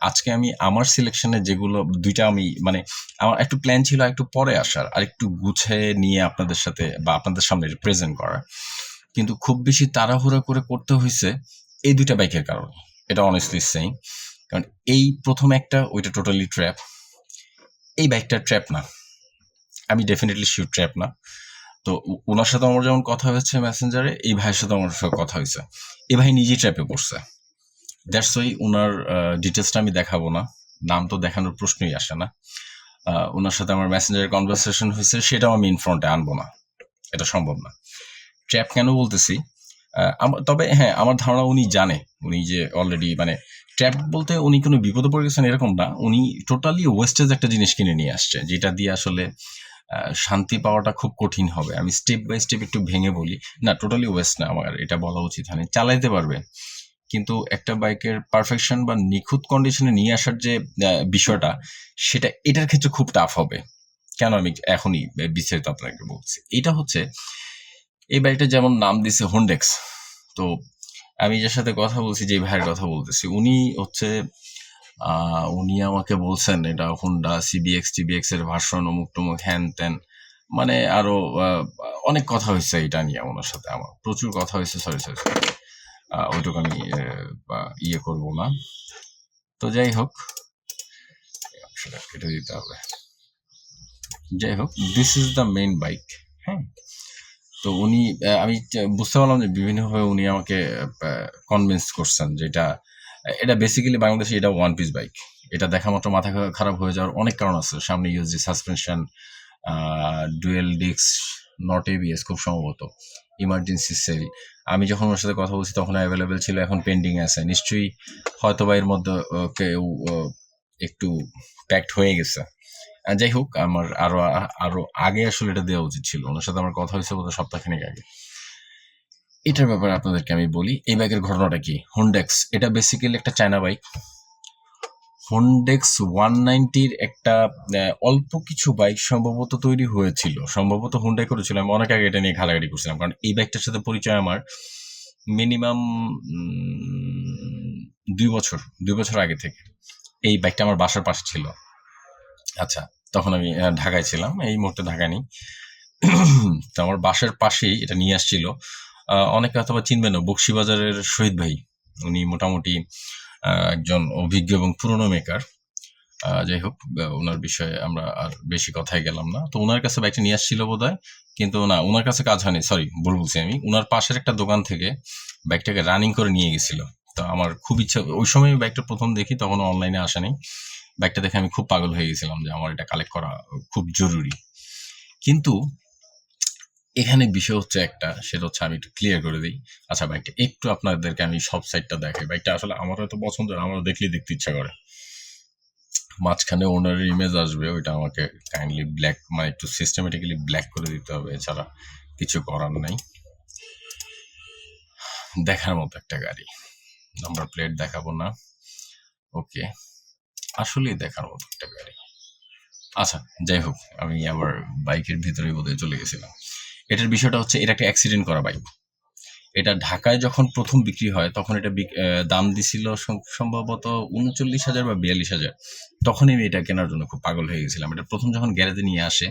আজকে আমি আমার সিলেকশনে যেগুলো দুইটা আমি মানে আমার একটু প্ল্যান ছিল একটু পরে আসার আর একটু গুছিয়ে নিয়ে আপনাদের সাথে বা আপনাদের সামনে প্রেজেন্ট করার, কিন্তু খুব বেশি তাড়াহুড়া করে করতে হয়েছে এই দুইটা বাইকের কারণে। এটা অনেস্টলি সেইং, কারণ এই প্রথম একটা ওইটা টোটালি ট্র্যাপ, এই বাইকটা ট্র্যাপ না, আমি ডেফিনেটলি শিওর ট্র্যাপ না। তো ওনার সাথে আমার যেমন কথা হয়েছে মেসেঞ্জারে, এই ভাইয়ের সাথে আমার সাথে কথা হয়েছে, এই ভাই নিজেই ট্র্যাপে পড়ছে। দ্যাটস ওয়াই ওনার ডিটেলসটা আমি দেখাবো না, নাম তো দেখানোর প্রশ্নই আসে না। ওনার সাথে আমার মেসেঞ্জারে কনভারসেশন হয়েছে, সেটাও আমি ইনফ্রন্টে আনবো না, এটা সম্ভব না। ট্র্যাপ কেন বলতেছি, তবে হ্যাঁ, আমার ধারণা উনি জানে, উনি যে অলরেডি মানে ট্র্যাপ বলতে উনি কোনো বিপদে পড়ে গেছেন এরকম না, উনি টোটালি ওয়েস্টেজ একটা জিনিস কিনে নিয়ে আসছে, যেটা দিয়ে আসলে শান্তি পাওয়াটা খুব কঠিন হবে। আমি স্টেপ বাই স্টেপ একটু ভেঙে বলি। না, টোটালি ওয়েস্ট না, আমার এটা বলা উচিত হয়নি, চালাইতে পারবে, কিন্তু একটা বাইকের পারফেকশন বা নিখুঁত কন্ডিশনে নিয়ে আসার যে বিষয়টা, সেটা এটার ক্ষেত্রে খুব টাফ হবে। কেন আমি এখনই বিস্তারিত আপনাকে বলছি। এটা হচ্ছে এই বাইকটা যেমন নাম দিছে হোন্ডেক্স। তো আমি যার সাথে কথা বলছি, যে ভাইয়ের কথা বলতেছি, উনি হচ্ছে উনি আমাকে বলছেন এটা হোন্ডা সিবিএক্স টিবিএক্স এর ভার্সন, অমুক টমুক হ্যান ত্যান, মানে আরো অনেক কথা হয়েছে এটা নিয়ে ওনার সাথে, আমার প্রচুর কথা হয়েছে। সরি সরি, ওইটুকু আমি ইয়ে করবো না। তো যাই হোক, সেটা কেটে দিতে হবে। যাই হোক, this is the main bike. হ্যাঁ, তো উনি আমি বুঝতে পারলাম যে বিভিন্নভাবে উনি আমাকে কনভিন্স করছেন যে এটা বেসিক্যালি বাংলাদেশে এটা ওয়ান পিস বাইক। এটা দেখা মাত্র মাথা খারাপ হয়ে যাওয়ার অনেক কারণ আছে। সামনে USD suspension, dual disk, not ABS খুব সম্ভবত, ইমার্জেন্সি সেল। আমি যখন ওর সাথে কথা বলছি তখন অ্যাভেলেবেল ছিল, এখন পেন্ডিং আছে। নিশ্চয়ই হয়তো বা এর মধ্যে কেউ একটু প্যাকড হয়ে গেছে। যাই হোক, আমার আরো আগে আসলে এটা দেওয়া উচিত ছিল। ওনার সাথে আমার কথা হয়েছে বোধহয় সপ্তাহখানেক আগে। এটার ব্যাপারে আপনাদেরকে আমি বলি, এই বাইকের ঘটনাটা কি। হোন্ডেক্স, এটা বেসিক্যালি একটা চায়না বাইক। হোন্ডেক্স 190-র একটা অল্প কিছু বাইক সম্ভবত তৈরি হয়েছিল, সম্ভবত হোন্ডাই করেছিল। আমি অনেক আগে এটা নিয়ে ঘাটাঘাটি করছিলাম, কারণ এই বাইকটার সাথে পরিচয় আমার মিনিমাম 2 বছর আগে থেকে। এই বাইকটা আমার বাসার পাশে ছিল। আচ্ছা, তখন আমি ঢাকায় ছিলাম, এই মুহূর্তে ঢাকায় নেই। তো আমার বাসার পাশেই এটা নিয়ে আসছিল। অনেকে অথবা চিনবেন, বকশিবাজারের শহীদ ভাই, উনি মোটামুটি একজন অভিজ্ঞ এবং পুরনো মেকার। যাই হোক, ওনার বিষয়ে আমরা আর বেশি কথায় গেলাম না। তো ওনার কাছে বাইকটা নিয়ে আসছিল বোধহয়, কিন্তু না, ওনার কাছে কাজ হয়নি, সরি ভুল বলছি আমি। ওনার পাশের একটা দোকান থেকে বাইকটাকে রানিং করে নিয়ে গেছিল। তো আমার খুব ইচ্ছা, ওই সময় বাইকটা প্রথম দেখি তখন অনলাইনে আসেনি। বাইকটা দেখে আমি খুব পাগল হয়ে গেছিলাম যে আমার এটা কালেক্ট করা খুব জরুরি। কিন্তু এখানে বিষয় হচ্ছে একটা, সেটা হচ্ছে আমি একটু ক্লিয়ার করে দিই। আচ্ছা, বাইকটা একটু আপনাদেরকে আমি সব সাইডটা দেখাই। বাইকটা আসলে আমার হয়তো পছন্দের, আমারও দেখলেই দেখতে ইচ্ছা করে। মাঝখানে ওনারের ইমেজ আসবে, ওইটা আমাকে কাইন্ডলি ব্ল্যাক, মানে একটু সিস্টেমেটিক্যালি ব্ল্যাক করে দিতে হবে, এছাড়া কিছু করার নাই। দেখার মতো একটা গাড়ি, নাম্বার প্লেট দেখাবো না, ওকে, আসলেই দেখার মতো একটা গাড়ি। আচ্ছা, যাই হোক, আমি আবার বাইকের ভিতরে বোধহয় চলে গেছিলাম। এটার বিষয়টা হচ্ছে, এটা একটা অ্যাক্সিডেন্ট করা বাইক। এটা ঢাকায় যখন প্রথম বিক্রি হয় তখন এটা দাম দিছিল সম্ভবত 39,000 বা 42,000। তখনই আমি এটা কেনার জন্য খুব পাগল হয়ে গেছিলাম। এটা প্রথম যখন গ্যারেজে নিয়ে আসে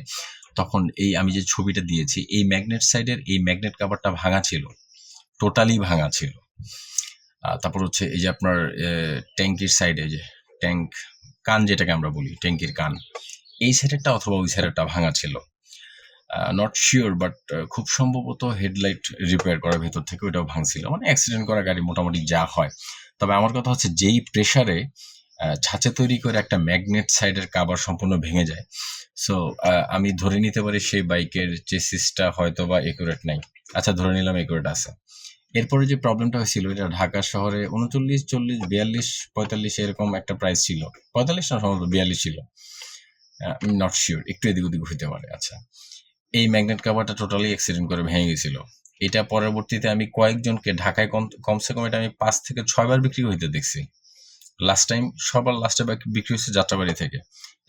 তখন এই আমি যে ছবিটা দিয়েছি, এই ম্যাগনেট সাইডের এই ম্যাগনেট কাভারটা ভাঙা ছিল, টোটালি ভাঙা ছিল। তারপর হচ্ছে এই যে আপনার ট্যাঙ্কির সাইডে যে ট্যাঙ্ক কান যেটাকে আমরা বলি, ট্যাঙ্কির কান, এই সাইডেরটা অথবা ওই সাইডেরটা ভাঙা ছিল। নট শিওর, বাট খুব সম্ভবত হেডলাইট রিপেয়ার করার ভেতর থেকে ওইটাও ভাঙছিল। মানে অ্যাক্সিডেন্ট করা গাড়ি মোটামুটি যা হয়। তবে আমার কথা হচ্ছে যেই প্রেসারে ছাঁচে তৈরি করে একটা ম্যাগনেট সাইডের কাভার সম্পূর্ণ ভেঙে যায়। সো আমি ধরে নিতে পারি সেই বাইকের চেসিসটা হয়তো বা একুরেট নাই। আচ্ছা, ধরে নিলাম একুরেট আছে। এরপরে যে প্রবলেমটা হয়েছিল, এটা ঢাকা শহরে 39, 40, 42, 45 এরকম একটা প্রাইস ছিল। 45 না, সম্ভবত 42 ছিল, নট শিওর, একটু এদিক ওদিক হইতে পারে। আচ্ছা, এই ম্যাগনেট কাভারটা টোটালি অ্যাক্সিডেন্ট করে ভেঙে গেছিল। এটা পরবর্তীতে আমি কয়েকজনকে ঢাকায় কমসে কম এটা আমি 5 থেকে 6 বার বিক্রি হইতে দেখছি। লাস্ট টাইম সবার লাস্টে বিক্রি হচ্ছে যাত্রাবাড়ি থেকে,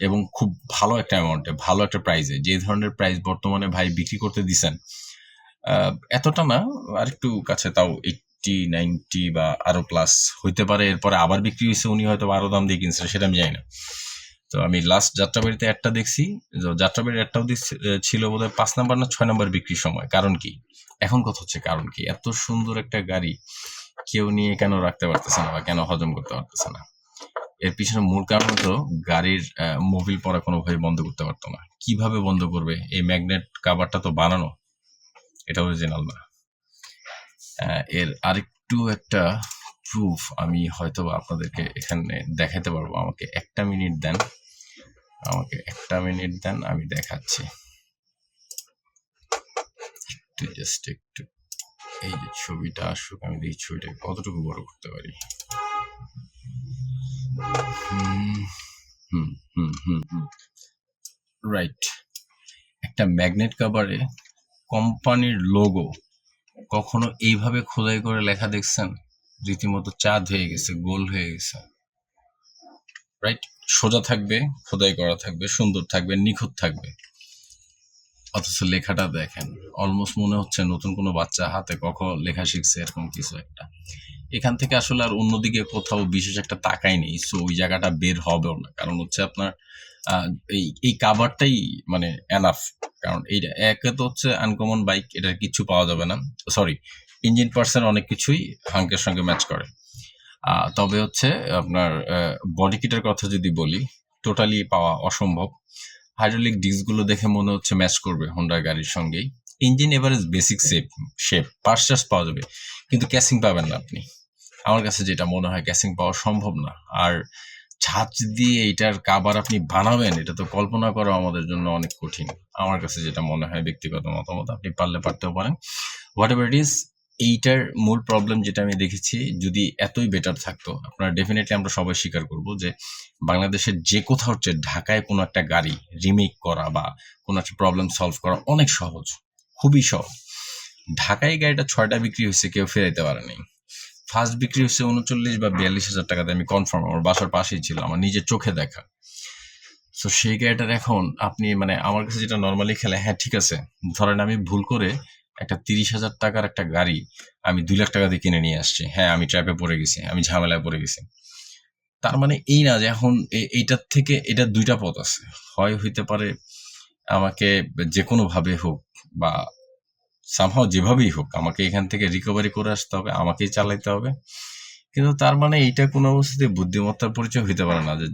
এবং খুব ভালো একটা অ্যামাউন্টে, ভালো একটা প্রাইসে। যে ধরনের প্রাইস বর্তমানে ভাই বিক্রি করতে দিছেন, এতটা না, আর একটু কাছে, তাও 80, 90 বা আরো প্লাস হইতে পারে। এরপরে আবার বিক্রি হয়েছে, উনি হয়তো আরো দাম দিয়ে কিনছেন, সেটা আমি জানি না। তো আমি লাস্ট যাত্রাবাড়িতে একটা দেখছি, যাত্রাবাড়ির একটাও ছিল বোধহয় 5 নাম্বার না 6 নাম্বার বিক্রির সময়। কারণ কি? এখন কথা হচ্ছে কারণ কি? এত সুন্দর একটা গাড়ি কেউ নিয়ে কেন রাখতে পারতেছে না বা কেন হজম করতে পারতেছে না? এর পিছনে মূল কারণ হলো গাড়ির মোবিল পরা কোনোভাবে বন্ধ করতে পারতো না। কিভাবে বন্ধ করবে? এই ম্যাগনেট কাভারটা তো বানানো, এটা অরিজিনাল না। এর আরেকটু একটা প্রুফ আমি হয়তো আপনাদেরকে এখানে দেখাতে পারবো। আমাকে একটা মিনিট দেন, আমি দেখাচ্ছি। জাস্ট একটু এই যে ছবিটা আসুক, আমি দেখি ছবিটা কতটুকু বড় করতে পারি। রাইট, একটা ম্যাগনেট কাভারে কোম্পানির লোগো কখনো এইভাবে খোদাই করে লেখা দেখছেন? রীতিমতো চাঁদ হয়ে গেছে, গোল হয়ে গেছে। রাইট, সোজা থাকবে, খোদাই করা থাকবে, সুন্দর থাকবে, নিখুঁত থাকবে। অথচ লেখাটা দেখেন, অলমোস্ট মনে হচ্ছে নতুন কোনো বাচ্চা হাতে কখন লেখা শিখছে, এরকম কিছু একটা। এখান থেকে আসলে আর অন্যদিকে কোথাও বিশেষ একটা তাকাই নেই। সো ওই জায়গাটা বের হবেও না, কারণ হচ্ছে আপনার এই কাভারটাই মানে এনাফ। কারণ এইটা একে তো হচ্ছে আনকমন বাইক, এটার কিছু পাওয়া যাবে না। সরি, ইঞ্জিন পার্সেন্ট অনেক কিছুই হাঙ্কের সঙ্গে ম্যাচ করে। তবে হচ্ছে আপনার বডি কিটের কথা যদি বলি, টোটালি পাওয়া অসম্ভব। হাইড্রোলিক ডিস্কগুলো দেখে মনে হচ্ছে ম্যাচ করবে হোন্ডা গাড়ির সঙ্গেই। Engine average basic shape parts পাওয়া যাবে, কিন্তু ক্যাসিং পাবেন না আপনি। আমার কাছে যেটা মনে হয়, ক্যাসিং পাওয়া সম্ভব না। আর ছাঁচ দিয়ে এইটার কাভার আপনি বানাবেন, এটা তো কল্পনা করা আমাদের জন্য অনেক কঠিন। আমার কাছে যেটা মনে হয়, ব্যক্তিগত মতামত, আপনি পারলে পারতেও পারেন, হোয়াট এভার ইট ইজ। এইটার মূল প্রবলেম যেটা আমি দেখেছি, যদি এতই বেটার থাকতো, আপনারা ডেফিনেটলি আমরা সবাই স্বীকার করব যে বাংলাদেশের যে কোথাও হচ্ছে ঢাকায় কোনো একটা গাড়ি রিমেক করা বা কোনো একটা প্রবলেম সলভ করা অনেক সহজ, খুবই সহজ। ঢাকায় গাড়িটা 6টা বিক্রি হয়েছে, কেউ ফেরাইতে পারেনি। ফার্স্ট বিক্রি হচ্ছে 39 বা 42 হাজার টাকাতে, আমি কনফার্ম, আমার বাসার পাশেই ছিল, আমার নিজের চোখে দেখা। তো সেই গাড়িটার এখন আপনি মানে আমার কাছে যেটা নর্মালি খেলে, হ্যাঁ ঠিক আছে, ধরেন আমি ভুল করে একটা 30,000 টাকার একটা গাড়ি আমি 2 লাখ টাকা দিয়ে কিনে নিয়ে আসছি। হ্যাঁ, আমি ট্র্যাপে পড়ে গেছি, আমি ঝামেলায় পড়ে গেছি। তার মানে এই না যে এখন এইটার থেকে এটা 2টা পথ আছে। হয় হইতে পারে আমাকে যে কোনোভাবে হোক বা সামহাও যেভাবেই হোক আমাকে এখান থেকে রিকভারি করে আসতে হবে, আমাকেই চালাইতে হবে। কিন্তু তার মানে এইটা কোনো অবস্থাতে বুদ্ধিমত্তার পরিচয় হইতে পারে না, যে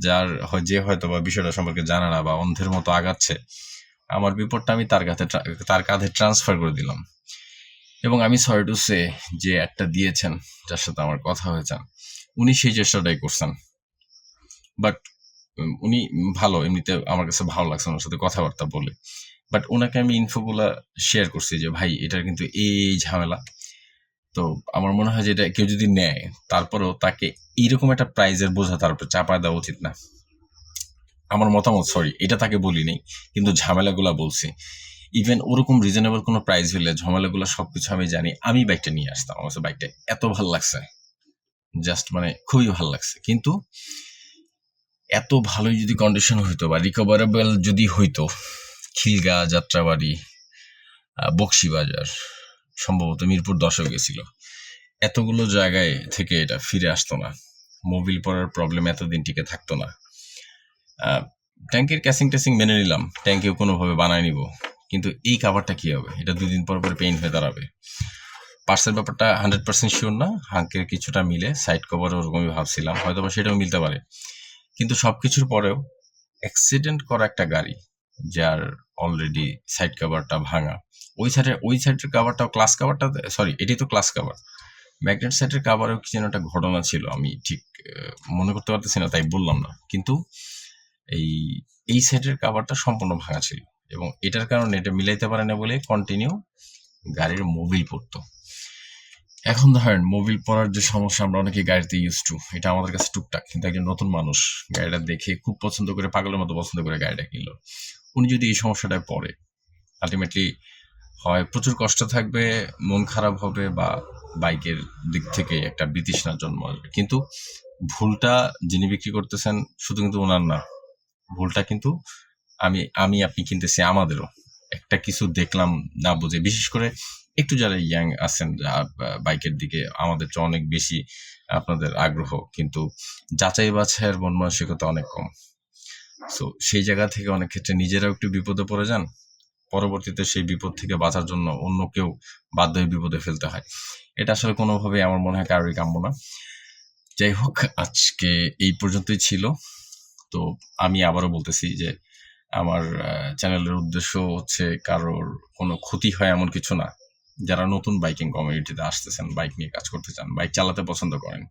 যে হয়তো বা বিষয়টা সম্পর্কে জানে না বা অন্ধের মতো আগাচ্ছে, আমার বিপদটা আমি তার কাঁধে ট্রান্সফার করে দিলাম। এবং আমি সরি টু সে, যে একটা দিয়েছেন, যার সাথে আমার কথা হয়েছে, উনি সেই চেষ্টাটাই করছেন। বাট উনি ভালো, এমনিতে আমার কাছে ভালো লাগছে ওনার সাথে কথাবার্তা বলে। বাট ওনাকে আমি ইনফোগুলা শেয়ার করছি যে ভাই এটার কিন্তু এই ঝামেলা। তো আমার মনে হয় যে এটা কেউ যদি নেয়, তারপরেও তাকে এইরকম একটা প্রাইজের বোঝা তার উপর চাপায় দেওয়া উচিত না। আমার মতামত, সরি, এটা তাকে বলি নাই, কিন্তু ঝামেলাগুলা বলছি। ইভেন ওরকম রিজনেবল কোনো প্রাইস হলে ঝামেলাগুলো সবকিছু আমি জানি, আমি বাইকটা নিয়ে আসতাম। আমার কাছে বাইকটা এত ভালো লাগছে, জাস্ট মানে খুবই ভালো লাগছে। কিন্তু এত ভালোই যদি কন্ডিশন হইতো বা রিকভারেবল যদি হইতো, খিলগা, যাত্রাবাড়ি, বকশিবাজার, সম্ভবত মিরপুর 10-এও গেছিল, এতগুলো জায়গায় থেকে এটা ফিরে আসতো না। মোবিল পড়ার প্রবলেম এতদিন টিকে থাকতো না। ট্যাঙ্কের ক্যাসিং টেসিং মেনে নিলাম, ট্যাঙ্কেও কোনোভাবে বানায় নিব, কিন্তু এই কাভারটা কি হবে? এটা 2 দিন পর পেইন হয়ে দাঁড়াবে। পার্সের ব্যাপারটা 100% শিওর না, হাঙ্কের কিছুটা মিলে, সাইড কভার ওরকমই ভাবছিলাম, হয়তো বা সেটাও মিলতে পারে। কিন্তু সবকিছুর পরেও অ্যাক্সিডেন্ট করা একটা গাড়ি যার অলরেডি সাইড কাভারটা ভাঙা, ওই সাইডের কাভারটাও ক্লাস কাভারটা, সরি এটি তো ক্লাস কাভার, ম্যাগনেট সাইডের কাভারেও কি যেন একটা ঘটনা ছিল, আমি ঠিক মনে করতে পারতেছি না, তাই বললাম না। কিন্তু এই সাইডের কাভারটা সম্পূর্ণ ভাঙা ছিল এবং এটার কারণে এটা মিলাইতে পারে না বলে কন্টিনিউ গাড়ির মোবিল পড়তো। এখন ধরেন মোবিল পড়ার যে সমস্যা, আমরা অনেকে গাড়িতে ইউজ টু, এটা আমাদের কাছে টুকটাক, কিন্তু একজন নতুন মানুষ গাড়িটা দেখে খুব পছন্দ করে, পাগলের মতো পছন্দ করে গাড়িটা কিনলো। উনি যদি এই সমস্যাটায় পড়ে, আলটিমেটলি হয় প্রচুর কষ্ট থাকবে, মন খারাপ হবে, বা বাইকের দিক থেকে একটা বিতৃষ্ণার জন্ম আসবে। কিন্তু ভুলটা যিনি বিক্রি করতেছেন শুধু কিন্তু ওনার না, ভুলটা কিন্তু আপনি কিনতেছি আমাদেরও। একটা কিছু দেখলাম না বুঝে, বিশেষ করে একটু যারা ইয়াং আছেন বাইকের দিকে, আমাদের চেয়ে অনেক বেশি আপনাদের আগ্রহ, কিন্তু যাচাই বাছাইয়ের মন মানসিকতা অনেক কম। সো সেই জায়গা থেকে অনেক ক্ষেত্রে নিজেরাও একটু বিপদে পড়ে যান, পরবর্তীতে সেই বিপদ থেকে বাঁচার জন্য অন্য কেউ বাধ্য হয়ে বিপদে ফেলতে হয়। এটা আসলে কোনোভাবে আমার মনে হয় কারোরই কাম্য না। যাই হোক, আজকে এই পর্যন্তই ছিল। তো আমি আবারও বলতেছি যে আমার চ্যানেলের উদ্দেশ্য হচ্ছে কারোর কোনো ক্ষতি হয় এমন কিছু না। যারা নতুন বাইকিং কমিউনিটিতে আসতেছেন, বাইক নিয়ে কাজ করতে চান, বাইক চালাতে পছন্দ করেন,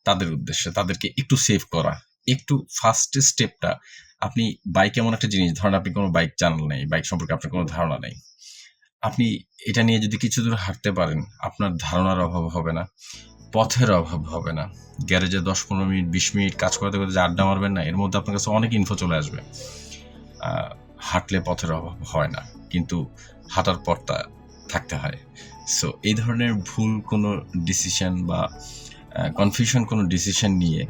তাদের উদ্দেশ্যে তাদেরকে একটু সেভ করা, একটু ফার্স্ট স্টেপটা, আপনি বাইক এমন একটা জিনিস, ধরেন আপনি কোনো বাইক জানেন নাই, বাইক সম্পর্কে আপনার কোনো ধারণা নেই, আপনি এটা নিয়ে যদি কিছু দূর হাঁটতে পারেন, আপনার ধারণার অভাব হবে না, পথের অভাব হবে না। গ্যারেজে 10-15 মিনিট 20 মিনিট কাজ করতে করতে যে আড্ডা মারবেন না, এর মধ্যে আপনার কাছে অনেক ইনফো চলে আসবে। হাঁটলে পথের অভাব হয় না, কিন্তু হাঁটার পথটা থাকতে হয়। সো এই ধরনের ভুল কোনো ডিসিশন বা কনফিউশন কোনো ডিসিশন নিয়ে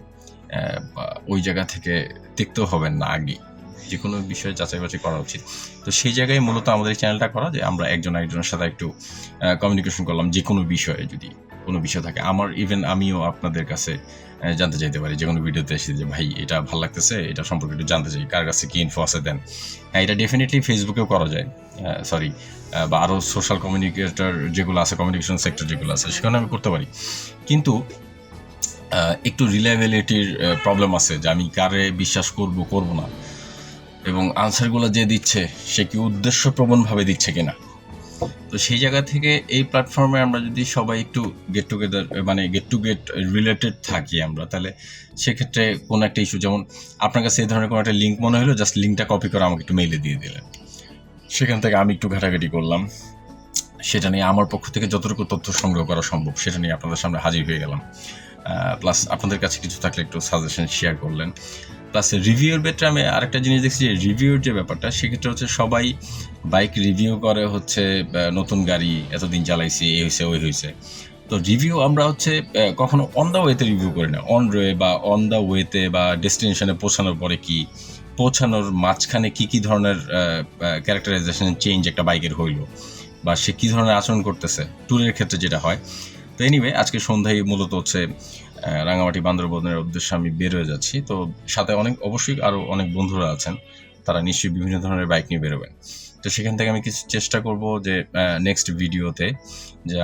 ওই জায়গা থেকে দেখতেও হবেন না, আগে যে কোনো বিষয়ে যাচাই বাছাই করা উচিত। তো সেই জায়গায় মূলত আমাদের এই চ্যানেলটা করা, যে আমরা একজন আরেকজনের সাথে একটু কমিউনিকেশন করলাম, যে কোনো বিষয়ে যদি কোনো বিষয় থাকে। আমিও আপনাদের কাছে জানতে চাইতে পারি যে কোনো ভিডিওতে এসে, যে ভাই এটা ভালো লাগতেছে, এটা সম্পর্কে একটু জানতে চাই, কার কাছে কি ইনফো আছে দেন। হ্যাঁ, এটা ডেফিনেটলি ফেসবুকেও করা যায়, বা আরও সোশ্যাল কমিউনিকেটর যেগুলো আছে, কমিউনিকেশন সেক্টর যেগুলো আছে, সেখানে আমি করতে পারি। কিন্তু একটু রিলায়েবিলিটির প্রবলেম আছে, যে আমি কারে বিশ্বাস করব না, এবং আনসারগুলো যে দিচ্ছে সে কি উদ্দেশ্যপ্রবণভাবে দিচ্ছে কিনা। তো সেই জায়গা থেকে এই প্ল্যাটফর্মে আমরা যদি সবাই একটু গেট টু গেট রিলেটেড থাকি আমরা, তাহলে সেক্ষেত্রে কোনো একটা ইস্যু, যেমন আপনার কাছে এই ধরনের কোনো একটা লিঙ্ক মনে হলো, জাস্ট লিঙ্কটা কপি করে আমাকে একটু মেইলে দিয়ে দিলেন, সেখান থেকে আমি একটু ঘাটাঘাটি করলাম, সেটা নিয়ে আমার পক্ষ থেকে যতটুকু তথ্য সংগ্রহ করা সম্ভব সেটা নিয়ে আপনাদের সামনে হাজির হয়ে গেলাম। প্লাস আপনাদের কাছে কিছু থাকলে একটু সাজেশন শেয়ার করলেন। প্লাস রিভিউর ক্ষেত্রে আমি আরেকটা জিনিস দেখছি, যে রিভিউর যে ব্যাপারটা, সেক্ষেত্রে হচ্ছে সবাই বাইক রিভিউ করে হচ্ছে নতুন গাড়ি এতদিন চালাইছি, এই হয়েছে ওই হয়েছে। তো রিভিউ আমরা হচ্ছে কখনো অন দ্য ওয়েতে রিভিউ করি না, অন ওয়ে বা অন দ্য ওয়েতে বা ডেস্টিনেশনে পৌঁছানোর পরে পৌঁছানোর মাঝখানে কি ধরনের ক্যারেক্টারাইজেশন চেঞ্জ একটা বাইকের হইলো, বা সে কী ধরনের আচরণ করতেছে ট্যুরের ক্ষেত্রে যেটা হয়। তো এনিওয়ে, আজকে সন্ধ্যায় মূলত হচ্ছে রাঙামাটি বান্দরবনের উদ্দেশ্যে আমি বের হয়ে যাচ্ছি। তো সাথে অবশ্যই আরও অনেক বন্ধুরা আছেন, তারা নিশ্চয়ই বিভিন্ন ধরনের বাইক নিয়ে বেরোবেন। তো সেখান থেকে আমি কিছু চেষ্টা করব যে নেক্সট ভিডিওতে, যে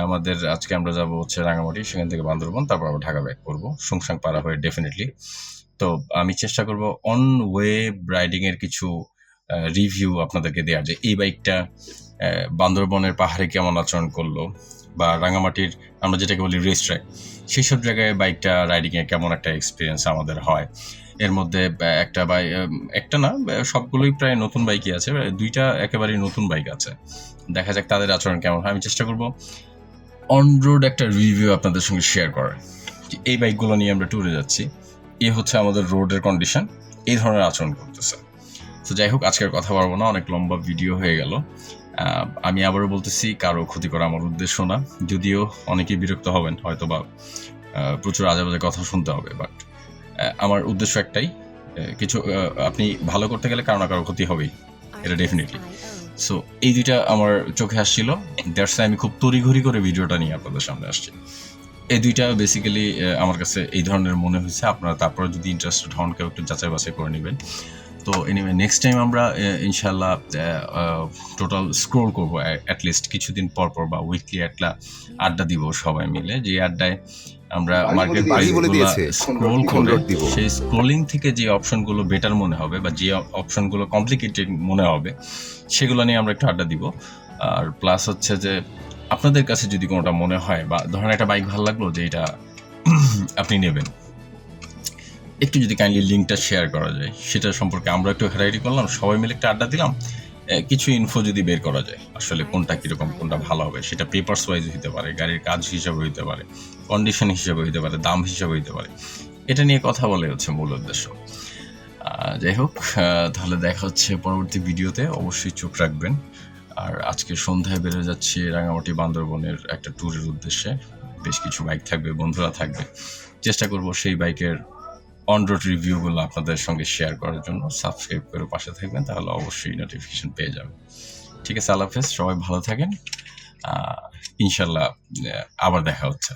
আজকে আমরা যাব হচ্ছে রাঙামাটি, সেখান থেকে বান্দরবন, তারপর আবার ঢাকা ব্যাক করবো, সুংসাং পাড়া হয়ে ডেফিনেটলি। তো আমি চেষ্টা করব অন ওয়ে রাইডিংয়ের কিছু রিভিউ আপনাদেরকে দেওয়ার, যে এই বাইকটা বান্দরবনের পাহাড়ে কেমন আচরণ করলো, বা রাঙামাটির আমরা যেটাকে বলি রেস ট্র্যাক, সেই সব জায়গায় বাইকটা রাইডিংয়ে কেমন একটা এক্সপিরিয়েন্স আমাদের হয়। এর মধ্যে একটা না, সবগুলোই প্রায় নতুন বাইকই আছে, 2টা একেবারেই নতুন বাইক আছে, দেখা যাক তাদের আচরণ কেমন হয়। আমি চেষ্টা করব অন রোড একটা রিভিউ আপনাদের সঙ্গে শেয়ার করার, এই বাইকগুলো নিয়ে আমরা ট্যুরে যাচ্ছি, এই হচ্ছে আমাদের রোডের কন্ডিশন, এই ধরনের আচরণ করতেছে। তো যাই হোক, আজকের কথা বলবো না, অনেক লম্বা ভিডিও হয়ে গেল। আমি আবারও বলতেছি, কারো ক্ষতি করা আমার উদ্দেশ্য না, যদিও অনেকেই বিরক্ত হবেন হয়তো, বা প্রচুর আজেবাজে কথা শুনতে হবে, বাট আমার উদ্দেশ্য একটাই, কিছু আপনি ভালো করতে গেলে কারো না কারো ক্ষতি হবেই, এটা ডেফিনেটলি। সো এই দুইটা আমার চোখে আসছিল, দ্যাটস আমি খুব তড়িঘড়ি করে ভিডিওটা নিয়ে আপনাদের সামনে আসছি। এই দুইটা বেসিক্যালি আমার কাছে এই ধরনের মনে হয়েছে, আপনারা তারপরে যদি ইন্টারেস্টেড হন কেউ একটু যাচাই বাছাই করে নেবেন। তো এনিওয়ে নেক্সট টাইম আমরা ইনশাল্লাহ টোটাল স্ক্রোল করবো অ্যাটলিস্ট কিছুদিন পর পর বা উইকলি একটা আড্ডা দিব সবাই মিলে, যে আড্ডায় আমরা মার্কেট প্রাইসগুলো স্ক্রোল করে সেই স্ক্রোলিং থেকে যে অপশনগুলো বেটার মনে হবে বা যে অপশনগুলো কমপ্লিকেটেড মনে হবে সেগুলো নিয়ে আমরা একটু আড্ডা দিব। আর প্লাস হচ্ছে যে আপনাদের কাছে যদি কোনোটা মনে হয় বা ধরেন একটা বাইক ভালো লাগলো যে এটা আপনি নেবেন, একটু যদি কাইন্ডলি লিঙ্কটা শেয়ার করা যায় সেটা সম্পর্কে আমরা একটু ঘাটাঘাটি করলাম, সবাই মিলে একটা আড্ডা দিলাম, কিছু ইনফো যদি বের করা যায় আসলে কোনটা কীরকম কোনটা ভালো হবে, সেটা পেপারস ওয়াইজ হতে পারে, গাড়ির কাজ হিসাবে হইতে পারে, কন্ডিশন হিসাবে হইতে পারে, দাম হিসাবে হইতে পারে, এটা নিয়ে কথা বলে হচ্ছে মূল উদ্দেশ্য। যাই হোক, তাহলে দেখা হচ্ছে পরবর্তী ভিডিওতে, অবশ্যই চোখ রাখবেন। আর আজকে সন্ধ্যায় বেরোয় যাচ্ছি রাঙামাটি বান্দরবনের একটা ট্যুরের উদ্দেশ্যে, বেশ কিছু বাইক থাকবে, বন্ধুরা থাকবে, চেষ্টা করব সেই বাইকের অন রোড রিভিউগুলো আপনাদের সঙ্গে শেয়ার করার জন্য। সাবস্ক্রাইব করে পাশে থাকবেন, তাহলে অবশ্যই নোটিফিকেশন পেয়ে যাবেন। ঠিক আছে, আল্লাহ হাফেজ, সবাই ভালো থাকেন, ইনশাল্লাহ আবার দেখা হচ্ছে।